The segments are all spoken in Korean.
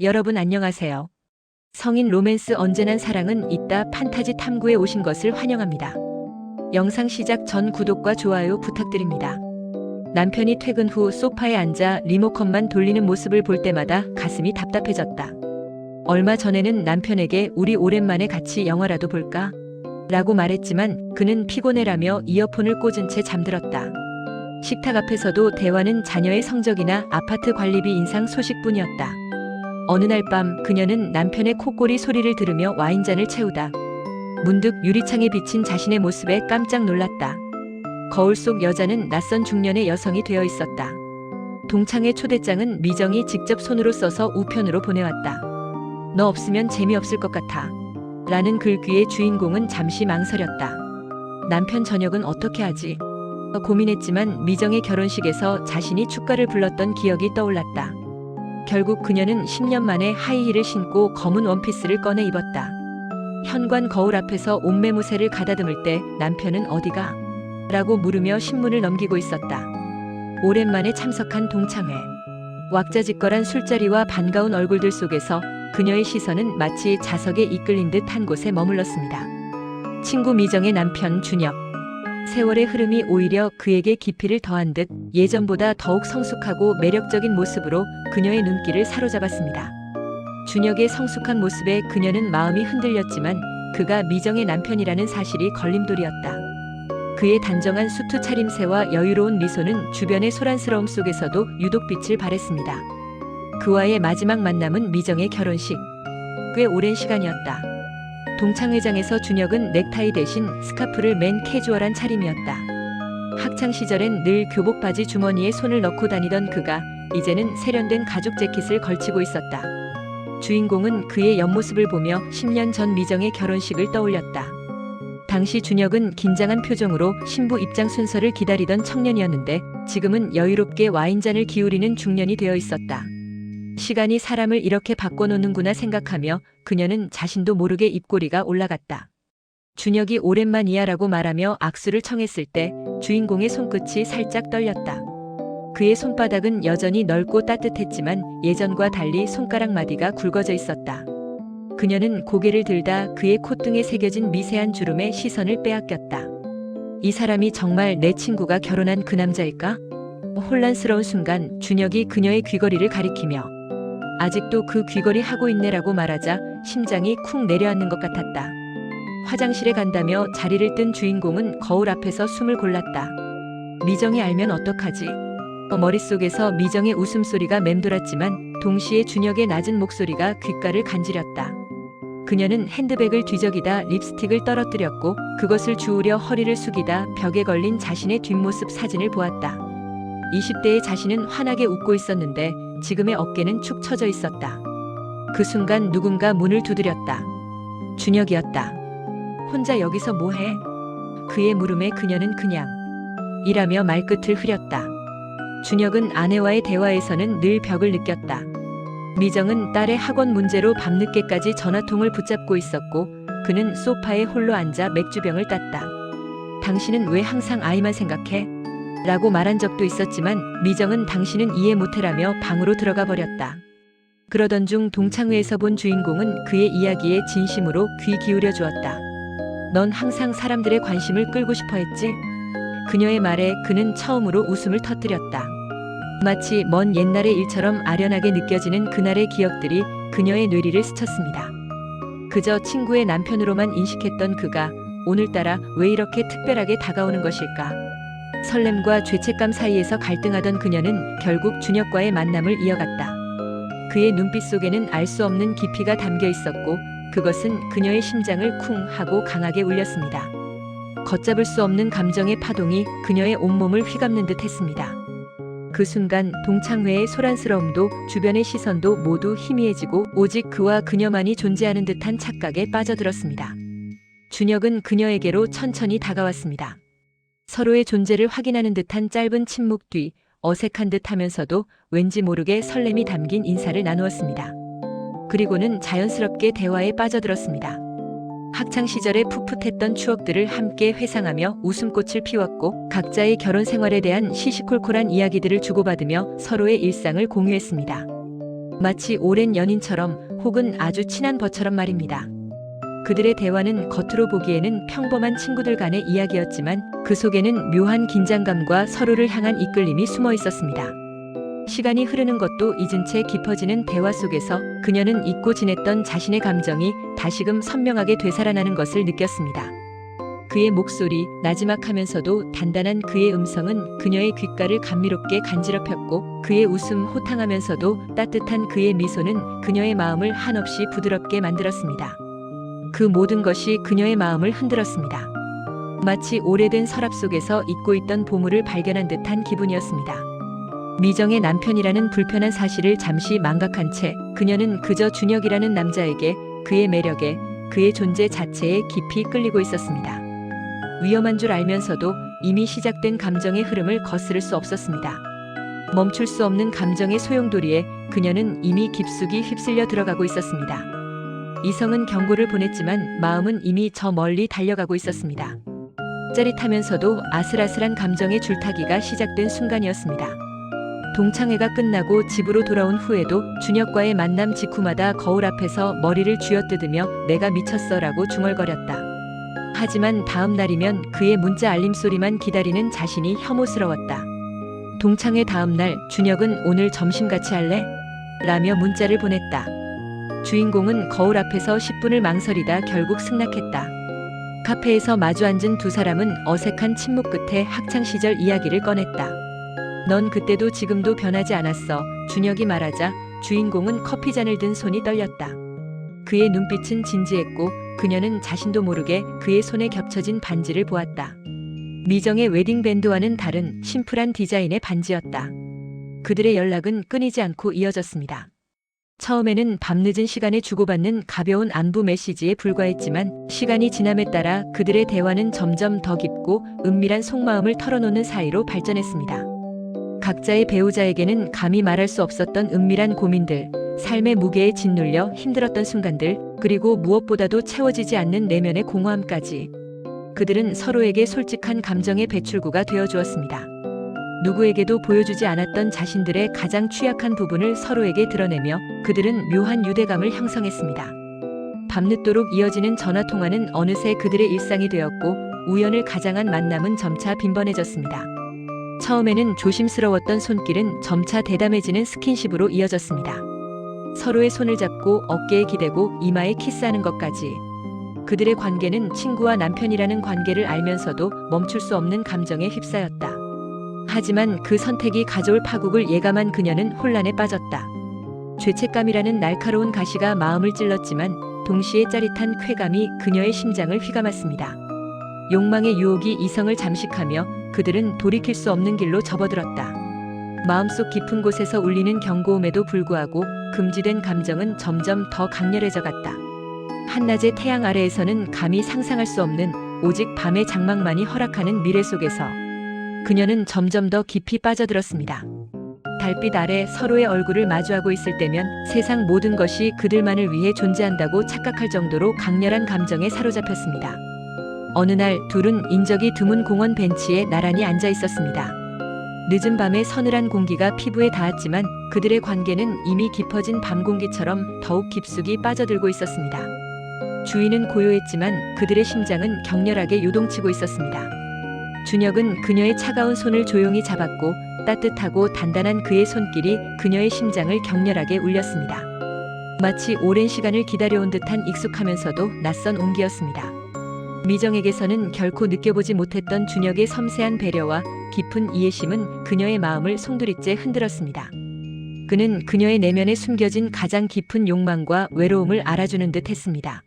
여러분 안녕하세요. 성인 로맨스 언제난 사랑은 있다 판타지 탐구에 오신 것을 환영합니다. 영상 시작 전 구독과 좋아요 부탁드립니다. 남편이 퇴근 후 소파에 앉아 리모컨만 돌리는 모습을 볼 때마다 가슴이 답답해졌다. 얼마 전에는 남편에게 우리 오랜만에 같이 영화라도 볼까? 라고 말했지만 그는 피곤해라며 이어폰을 꽂은 채 잠들었다. 식탁 앞에서도 대화는 자녀의 성적이나 아파트 관리비 인상 소식뿐이었다. 어느 날 밤 그녀는 남편의 콧소리 소리를 들으며 와인잔을 채우다 문득 유리창에 비친 자신의 모습에 깜짝 놀랐다. 거울 속 여자는 낯선 중년의 여성이 되어 있었다. 동창의 초대장은 미정이 직접 손으로 써서 우편으로 보내왔다. 너 없으면 재미없을 것 같아. 라는 글귀의 주인공은 잠시 망설였다. 남편 저녁은 어떻게 하지? 고민했지만 미정의 결혼식에서 자신이 축가를 불렀던 기억이 떠올랐다. 결국 그녀는 10년 만에 하이힐을 신고 검은 원피스를 꺼내 입었다. 현관 거울 앞에서 옷매무새를 가다듬을 때 남편은 어디가? 라고 물으며 신문을 넘기고 있었다. 오랜만에 참석한 동창회. 왁자지껄한 술자리와 반가운 얼굴들 속에서 그녀의 시선은 마치 자석에 이끌린 듯 한 곳에 머물렀습니다. 친구 미정의 남편 준혁. 세월의 흐름이 오히려 그에게 깊이를 더한 듯 예전보다 더욱 성숙하고 매력적인 모습으로 그녀의 눈길을 사로잡았습니다. 준혁의 성숙한 모습에 그녀는 마음이 흔들렸지만 그가 미정의 남편이라는 사실이 걸림돌이었다. 그의 단정한 수트 차림새와 여유로운 미소는 주변의 소란스러움 속에서도 유독 빛을 발했습니다. 그와의 마지막 만남은 미정의 결혼식. 꽤 오랜 시간이었다. 동창회장에서 준혁은 넥타이 대신 스카프를 맨 캐주얼한 차림이었다. 학창시절엔 늘 교복 바지 주머니에 손을 넣고 다니던 그가 이제는 세련된 가죽 재킷을 걸치고 있었다. 주인공은 그의 옆모습을 보며 10년 전 미정의 결혼식을 떠올렸다. 당시 준혁은 긴장한 표정으로 신부 입장 순서를 기다리던 청년이었는데 지금은 여유롭게 와인잔을 기울이는 중년이 되어 있었다. 시간이 사람을 이렇게 바꿔놓는구나 생각하며 그녀는 자신도 모르게 입꼬리가 올라갔다. 준혁이 오랜만이야 라고 말하며 악수를 청했을 때 주인공의 손끝이 살짝 떨렸다. 그의 손바닥은 여전히 넓고 따뜻했지만 예전과 달리 손가락 마디가 굵어져 있었다. 그녀는 고개를 들다 그의 콧등에 새겨진 미세한 주름에 시선을 빼앗겼다. 이 사람이 정말 내 친구가 결혼한 그 남자일까? 혼란스러운 순간 준혁이 그녀의 귀걸이를 가리키며 아직도 그 귀걸이 하고 있네라고 말하자 심장이 쿵 내려앉는 것 같았다. 화장실에 간다며 자리를 뜬 주인공은 거울 앞에서 숨을 골랐다. 미정이 알면 어떡하지? 머릿속에서 미정의 웃음소리가 맴돌았지만 동시에 준혁의 낮은 목소리가 귓가를 간지렸다. 그녀는 핸드백을 뒤적이다 립스틱을 떨어뜨렸고 그것을 주우려 허리를 숙이다 벽에 걸린 자신의 뒷모습 사진을 보았다. 20대의 자신은 환하게 웃고 있었는데 지금의 어깨는 축 처져 있었다. 그 순간 누군가 문을 두드렸다. 준혁이었다. 혼자 여기서 뭐해? 그의 물음에 그녀는 그냥 이라며 말끝을 흐렸다. 준혁은 아내와의 대화에서는 늘 벽을 느꼈다. 미정은 딸의 학원 문제로 밤늦게까지 전화통을 붙잡고 있었고 그는 소파에 홀로 앉아 맥주병을 땄다. 당신은 왜 항상 아이만 생각해? 라고 말한 적도 있었지만 미정은 당신은 이해 못해라며 방으로 들어가 버렸다. 그러던 중 동창회에서 본 주인공은 그의 이야기에 진심으로 귀 기울여 주었다. 넌 항상 사람들의 관심을 끌고 싶어 했지? 그녀의 말에 그는 처음으로 웃음을 터뜨렸다. 마치 먼 옛날의 일처럼 아련하게 느껴지는 그날의 기억들이 그녀의 뇌리를 스쳤습니다. 그저 친구의 남편으로만 인식했던 그가 오늘따라 왜 이렇게 특별하게 다가오는 것일까? 설렘과 죄책감 사이에서 갈등하던 그녀는 결국 준혁과의 만남을 이어갔다. 그의 눈빛 속에는 알 수 없는 깊이가 담겨 있었고 그것은 그녀의 심장을 쿵 하고 강하게 울렸습니다. 걷잡을 수 없는 감정의 파동이 그녀의 온몸을 휘감는 듯 했습니다. 그 순간 동창회의 소란스러움도 주변의 시선도 모두 희미해지고 오직 그와 그녀만이 존재하는 듯한 착각에 빠져들었습니다. 준혁은 그녀에게로 천천히 다가왔습니다. 서로의 존재를 확인하는 듯한 짧은 침묵 뒤 어색한 듯 하면서도 왠지 모르게 설렘이 담긴 인사를 나누었습니다. 그리고는 자연스럽게 대화에 빠져들었습니다. 학창시절의 풋풋했던 추억들을 함께 회상하며 웃음꽃을 피웠고 각자의 결혼 생활에 대한 시시콜콜한 이야기들을 주고받으며 서로의 일상을 공유했습니다. 마치 오랜 연인처럼 혹은 아주 친한 벗처럼 말입니다. 그들의 대화는 겉으로 보기에는 평범한 친구들 간의 이야기였지만 그 속에는 묘한 긴장감과 서로를 향한 이끌림이 숨어 있었습니다. 시간이 흐르는 것도 잊은 채 깊어지는 대화 속에서 그녀는 잊고 지냈던 자신의 감정이 다시금 선명하게 되살아나는 것을 느꼈습니다. 그의 목소리, 나지막하면서도 단단한 그의 음성은 그녀의 귓가를 감미롭게 간지럽혔고 그의 웃음, 호탕하면서도 따뜻한 그의 미소는 그녀의 마음을 한없이 부드럽게 만들었습니다. 그 모든 것이 그녀의 마음을 흔들었습니다. 마치 오래된 서랍 속에서 잊고 있던 보물을 발견한 듯한 기분이었습니다. 미정의 남편이라는 불편한 사실을 잠시 망각한 채 그녀는 그저 준혁이라는 남자에게, 그의 매력에, 그의 존재 자체에 깊이 끌리고 있었습니다. 위험한 줄 알면서도 이미 시작된 감정의 흐름을 거스를 수 없었습니다. 멈출 수 없는 감정의 소용돌이에 그녀는 이미 깊숙이 휩쓸려 들어가고 있었습니다. 이성은 경고를 보냈지만 마음은 이미 저 멀리 달려가고 있었습니다. 짜릿하면서도 아슬아슬한 감정의 줄타기가 시작된 순간이었습니다. 동창회가 끝나고 집으로 돌아온 후에도 준혁과의 만남 직후마다 거울 앞에서 머리를 쥐어뜯으며 내가 미쳤어라고 중얼거렸다. 하지만 다음 날이면 그의 문자 알림 소리만 기다리는 자신이 혐오스러웠다. 동창회 다음 날 준혁은 오늘 점심 같이 할래? 라며 문자를 보냈다. 주인공은 거울 앞에서 10분을 망설이다 결국 승낙했다. 카페에서 마주 앉은 두 사람은 어색한 침묵 끝에 학창시절 이야기를 꺼냈다. 넌 그때도 지금도 변하지 않았어. 준혁이 말하자 주인공은 커피잔을 든 손이 떨렸다. 그의 눈빛은 진지했고 그녀는 자신도 모르게 그의 손에 겹쳐진 반지를 보았다. 미정의 웨딩밴드와는 다른 심플한 디자인의 반지였다. 그들의 연락은 끊이지 않고 이어졌습니다. 처음에는 밤늦은 시간에 주고받는 가벼운 안부 메시지에 불과했지만 시간이 지남에 따라 그들의 대화는 점점 더 깊고 은밀한 속마음을 털어놓는 사이로 발전했습니다. 각자의 배우자에게는 감히 말할 수 없었던 은밀한 고민들, 삶의 무게에 짓눌려 힘들었던 순간들, 그리고 무엇보다도 채워지지 않는 내면의 공허함까지. 그들은 서로에게 솔직한 감정의 배출구가 되어 주었습니다. 누구에게도 보여주지 않았던 자신들의 가장 취약한 부분을 서로에게 드러내며 그들은 묘한 유대감을 형성했습니다. 밤늦도록 이어지는 전화통화는 어느새 그들의 일상이 되었고 우연을 가장한 만남은 점차 빈번해졌습니다. 처음에는 조심스러웠던 손길은 점차 대담해지는 스킨십으로 이어졌습니다. 서로의 손을 잡고 어깨에 기대고 이마에 키스하는 것까지. 그들의 관계는 친구와 남편이라는 관계를 알면서도 멈출 수 없는 감정에 휩싸였다. 하지만 그 선택이 가져올 파국을 예감한 그녀는 혼란에 빠졌다. 죄책감이라는 날카로운 가시가 마음을 찔렀지만 동시에 짜릿한 쾌감이 그녀의 심장을 휘감았습니다. 욕망의 유혹이 이성을 잠식하며 그들은 돌이킬 수 없는 길로 접어들었다. 마음속 깊은 곳에서 울리는 경고음에도 불구하고 금지된 감정은 점점 더 강렬해져 갔다. 한낮의 태양 아래에서는 감히 상상할 수 없는 오직 밤의 장막만이 허락하는 미래 속에서 그녀는 점점 더 깊이 빠져들었습니다. 달빛 아래 서로의 얼굴을 마주하고 있을 때면 세상 모든 것이 그들만을 위해 존재한다고 착각할 정도로 강렬한 감정에 사로잡혔습니다. 어느 날 둘은 인적이 드문 공원 벤치에 나란히 앉아 있었습니다. 늦은 밤의 서늘한 공기가 피부에 닿았지만 그들의 관계는 이미 깊어진 밤 공기처럼 더욱 깊숙이 빠져들고 있었습니다. 주인은 고요했지만 그들의 심장은 격렬하게 요동치고 있었습니다. 준혁은 그녀의 차가운 손을 조용히 잡았고 따뜻하고 단단한 그의 손길이 그녀의 심장을 격렬하게 울렸습니다. 마치 오랜 시간을 기다려온 듯한 익숙하면서도 낯선 온기였습니다. 미정에게서는 결코 느껴보지 못했던 준혁의 섬세한 배려와 깊은 이해심은 그녀의 마음을 송두리째 흔들었습니다. 그는 그녀의 내면에 숨겨진 가장 깊은 욕망과 외로움을 알아주는 듯 했습니다.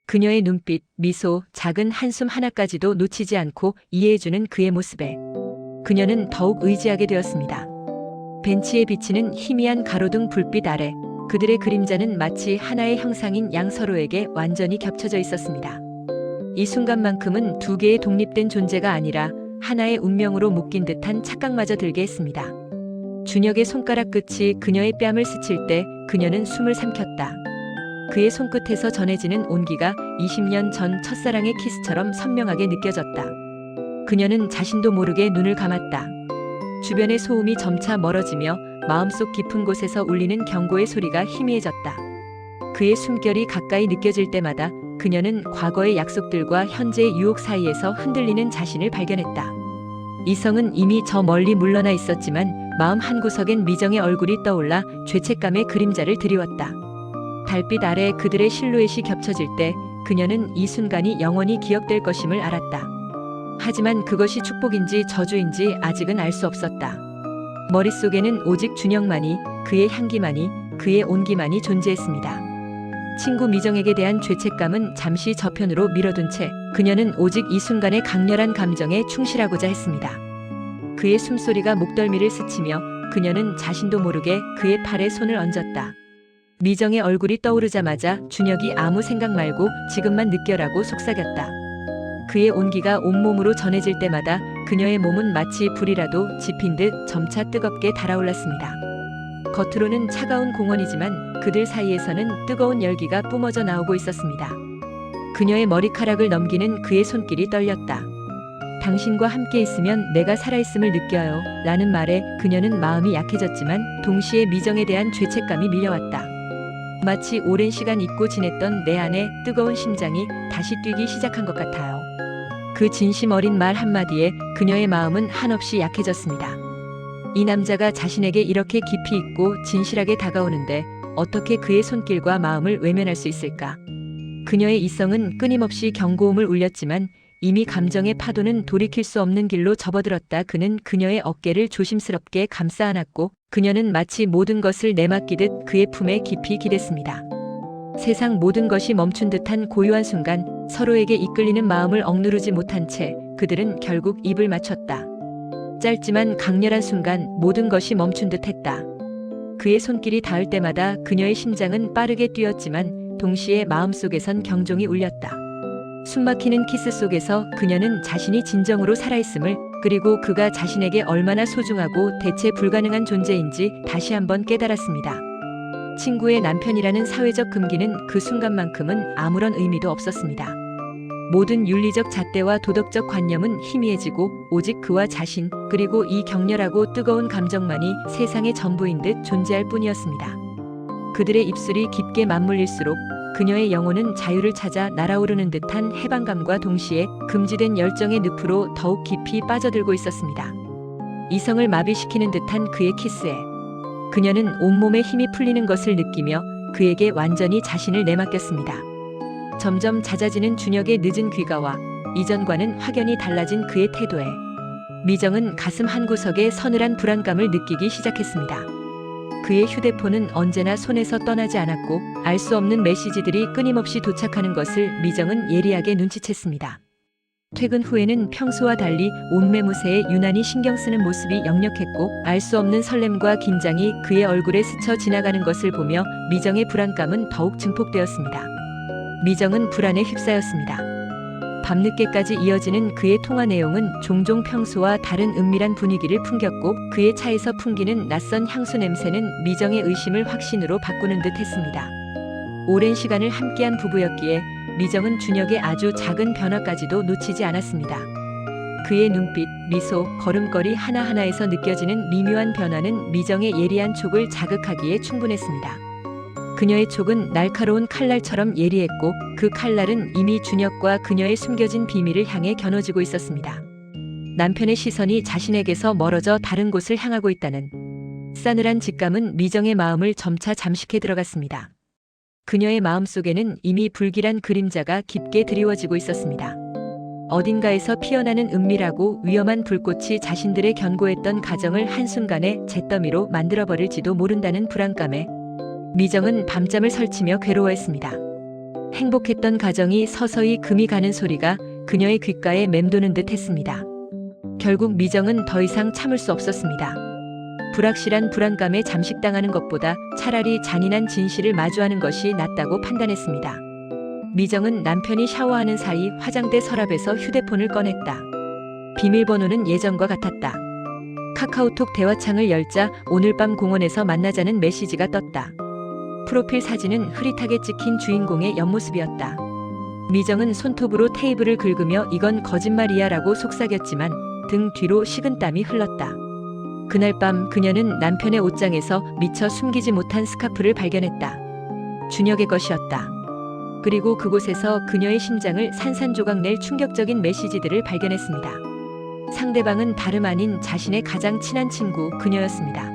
그녀의 눈빛, 미소, 작은 한숨 하나까지도 놓치지 않고 이해해주는 그의 모습에 그녀는 더욱 의지하게 되었습니다. 벤치에 비치는 희미한 가로등 불빛 아래 그들의 그림자는 마치 하나의 형상인 양 서로에게 완전히 겹쳐져 있었습니다. 이 순간만큼은 두 개의 독립된 존재가 아니라 하나의 운명으로 묶인 듯한 착각마저 들게 했습니다. 준혁의 손가락 끝이 그녀의 뺨을 스칠 때 그녀는 숨을 삼켰다. 그의 손끝에서 전해지는 온기가 20년 전 첫사랑의 키스처럼 선명하게 느껴졌다. 그녀는 자신도 모르게 눈을 감았다. 주변의 소음이 점차 멀어지며 마음속 깊은 곳에서 울리는 경고의 소리가 희미해졌다. 그의 숨결이 가까이 느껴질 때마다 그녀는 과거의 약속들과 현재의 유혹 사이에서 흔들리는 자신을 발견했다. 이성은 이미 저 멀리 물러나 있었지만 마음 한구석엔 미정의 얼굴이 떠올라 죄책감의 그림자를 드리웠다. 달빛 아래 그들의 실루엣이 겹쳐질 때 그녀는 이 순간이 영원히 기억될 것임을 알았다. 하지만 그것이 축복인지 저주인지 아직은 알 수 없었다. 머릿속에는 오직 준영만이, 그의 향기만이, 그의 온기만이 존재했습니다. 친구 미정에게 대한 죄책감은 잠시 저편으로 밀어둔 채 그녀는 오직 이 순간의 강렬한 감정에 충실하고자 했습니다. 그의 숨소리가 목덜미를 스치며 그녀는 자신도 모르게 그의 팔에 손을 얹었다. 미정의 얼굴이 떠오르자마자 준혁이 아무 생각 말고 지금만 느껴라고 속삭였다. 그의 온기가 온몸으로 전해질 때마다 그녀의 몸은 마치 불이라도 지핀 듯 점차 뜨겁게 달아올랐습니다. 겉으로는 차가운 공원이지만 그들 사이에서는 뜨거운 열기가 뿜어져 나오고 있었습니다. 그녀의 머리카락을 넘기는 그의 손길이 떨렸다. 당신과 함께 있으면 내가 살아있음을 느껴요 라는 말에 그녀는 마음이 약해졌지만 동시에 미정에 대한 죄책감이 밀려왔다. 마치 오랜 시간 잊고 지냈던 내 안의 뜨거운 심장이 다시 뛰기 시작한 것 같아요. 그 진심 어린 말 한마디에 그녀의 마음은 한없이 약해졌습니다. 이 남자가 자신에게 이렇게 깊이 있고 진실하게 다가오는데 어떻게 그의 손길과 마음을 외면할 수 있을까? 그녀의 이성은 끊임없이 경고음을 울렸지만 이미 감정의 파도는 돌이킬 수 없는 길로 접어들었다. 그는 그녀의 어깨를 조심스럽게 감싸 안았고 그녀는 마치 모든 것을 내맡기듯 그의 품에 깊이 기댔습니다. 세상 모든 것이 멈춘 듯한 고요한 순간 서로에게 이끌리는 마음을 억누르지 못한 채 그들은 결국 입을 맞췄다. 짧지만 강렬한 순간 모든 것이 멈춘 듯 했다. 그의 손길이 닿을 때마다 그녀의 심장은 빠르게 뛰었지만 동시에 마음속에선 경종이 울렸다. 숨막히는 키스 속에서 그녀는 자신이 진정으로 살아있음을, 그리고 그가 자신에게 얼마나 소중하고 대체 불가능한 존재인지 다시 한번 깨달았습니다. 친구의 남편이라는 사회적 금기는 그 순간만큼은 아무런 의미도 없었습니다. 모든 윤리적 잣대와 도덕적 관념은 희미해지고 오직 그와 자신, 그리고 이 격렬하고 뜨거운 감정만이 세상의 전부인 듯 존재할 뿐이었습니다. 그들의 입술이 깊게 맞물릴수록 그녀의 영혼은 자유를 찾아 날아오르는 듯한 해방감과 동시에 금지된 열정의 늪으로 더욱 깊이 빠져들고 있었습니다. 이성을 마비시키는 듯한 그의 키스에 그녀는 온몸에 힘이 풀리는 것을 느끼며 그에게 완전히 자신을 내맡겼습니다. 점점 잦아지는 준혁의 늦은 귀가와 이전과는 확연히 달라진 그의 태도에 미정은 가슴 한구석에 서늘한 불안감을 느끼기 시작했습니다. 그의 휴대폰은 언제나 손에서 떠나지 않았고 알 수 없는 메시지들이 끊임없이 도착하는 것을 미정은 예리하게 눈치챘습니다. 퇴근 후에는 평소와 달리 옷매무새에 유난히 신경 쓰는 모습이 역력했고 알 수 없는 설렘과 긴장이 그의 얼굴에 스쳐 지나가는 것을 보며 미정의 불안감은 더욱 증폭되었습니다. 미정은 불안에 휩싸였습니다. 밤늦게까지 이어지는 그의 통화 내용은 종종 평소와 다른 은밀한 분위기를 풍겼고 그의 차에서 풍기는 낯선 향수 냄새는 미정의 의심을 확신으로 바꾸는 듯 했습니다. 오랜 시간을 함께한 부부였기에 미정은 준혁의 아주 작은 변화까지도 놓치지 않았습니다. 그의 눈빛, 미소, 걸음걸이 하나하나에서 느껴지는 미묘한 변화는 미정의 예리한 촉을 자극하기에 충분했습니다. 그녀의 촉은 날카로운 칼날처럼 예리했고 그 칼날은 이미 준혁과 그녀의 숨겨진 비밀을 향해 겨눠지고 있었습니다. 남편의 시선이 자신에게서 멀어져 다른 곳을 향하고 있다는 싸늘한 직감은 미정의 마음을 점차 잠식해 들어갔습니다. 그녀의 마음속에는 이미 불길한 그림자가 깊게 드리워지고 있었습니다. 어딘가에서 피어나는 은밀하고 위험한 불꽃이 자신들의 견고했던 가정을 한순간에 잿더미로 만들어버릴지도 모른다는 불안감에 미정은 밤잠을 설치며 괴로워했습니다. 행복했던 가정이 서서히 금이 가는 소리가 그녀의 귓가에 맴도는 듯 했습니다. 결국 미정은 더 이상 참을 수 없었습니다. 불확실한 불안감에 잠식당하는 것보다 차라리 잔인한 진실을 마주하는 것이 낫다고 판단했습니다. 미정은 남편이 샤워하는 사이 화장대 서랍에서 휴대폰을 꺼냈다. 비밀번호는 예전과 같았다. 카카오톡 대화창을 열자 오늘 밤 공원에서 만나자는 메시지가 떴다. 프로필 사진은 흐릿하게 찍힌 주인공의 옆모습이었다. 미정은 손톱으로 테이블을 긁으며 이건 거짓말이야 라고 속삭였지만 등 뒤로 식은땀이 흘렀다. 그날 밤 그녀는 남편의 옷장에서 미처 숨기지 못한 스카프를 발견했다. 준혁의 것이었다. 그리고 그곳에서 그녀의 심장을 산산조각 낼 충격적인 메시지들을 발견했습니다. 상대방은 다름 아닌 자신의 가장 친한 친구 그녀였습니다.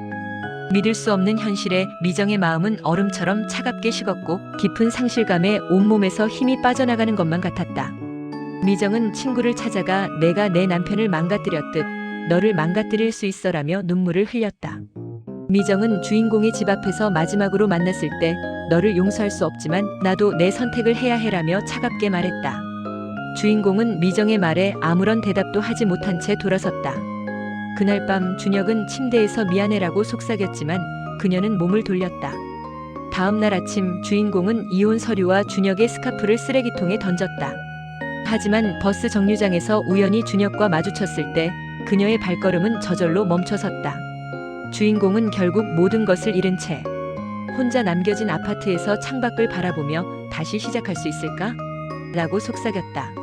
믿을 수 없는 현실에 미정의 마음은 얼음처럼 차갑게 식었고 깊은 상실감에 온몸에서 힘이 빠져나가는 것만 같았다. 미정은 친구를 찾아가 내가 내 남편을 망가뜨렸듯 너를 망가뜨릴 수 있어라며 눈물을 흘렸다. 미정은 주인공의 집 앞에서 마지막으로 만났을 때 너를 용서할 수 없지만 나도 내 선택을 해야 해라며 차갑게 말했다. 주인공은 미정의 말에 아무런 대답도 하지 못한 채 돌아섰다. 그날 밤 준혁은 침대에서 미안해라고 속삭였지만 그녀는 몸을 돌렸다. 다음 날 아침 주인공은 이혼 서류와 준혁의 스카프를 쓰레기통에 던졌다. 하지만 버스 정류장에서 우연히 준혁과 마주쳤을 때 그녀의 발걸음은 저절로 멈춰섰다. 주인공은 결국 모든 것을 잃은 채 혼자 남겨진 아파트에서 창밖을 바라보며 다시 시작할 수 있을까? 라고 속삭였다.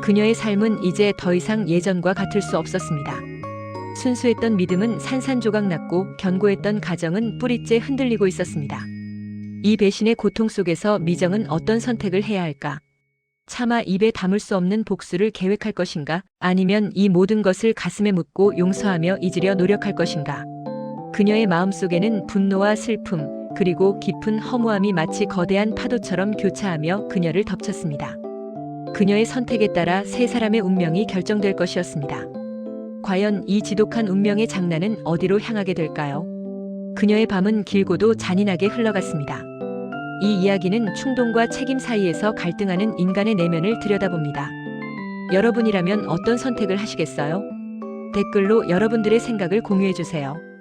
그녀의 삶은 이제 더 이상 예전과 같을 수 없었습니다. 순수했던 믿음은 산산조각 났고 견고했던 가정은 뿌리째 흔들리고 있었습니다. 이 배신의 고통 속에서 미정은 어떤 선택을 해야 할까? 차마 입에 담을 수 없는 복수를 계획할 것인가? 아니면 이 모든 것을 가슴에 묻고 용서하며 잊으려 노력할 것인가? 그녀의 마음속에는 분노와 슬픔, 그리고 깊은 허무함이 마치 거대한 파도처럼 교차하며 그녀를 덮쳤습니다. 그녀의 선택에 따라 세 사람의 운명이 결정될 것이었습니다. 과연 이 지독한 운명의 장난은 어디로 향하게 될까요? 그녀의 밤은 길고도 잔인하게 흘러갔습니다. 이 이야기는 충동과 책임 사이에서 갈등하는 인간의 내면을 들여다봅니다. 여러분이라면 어떤 선택을 하시겠어요? 댓글로 여러분들의 생각을 공유해주세요.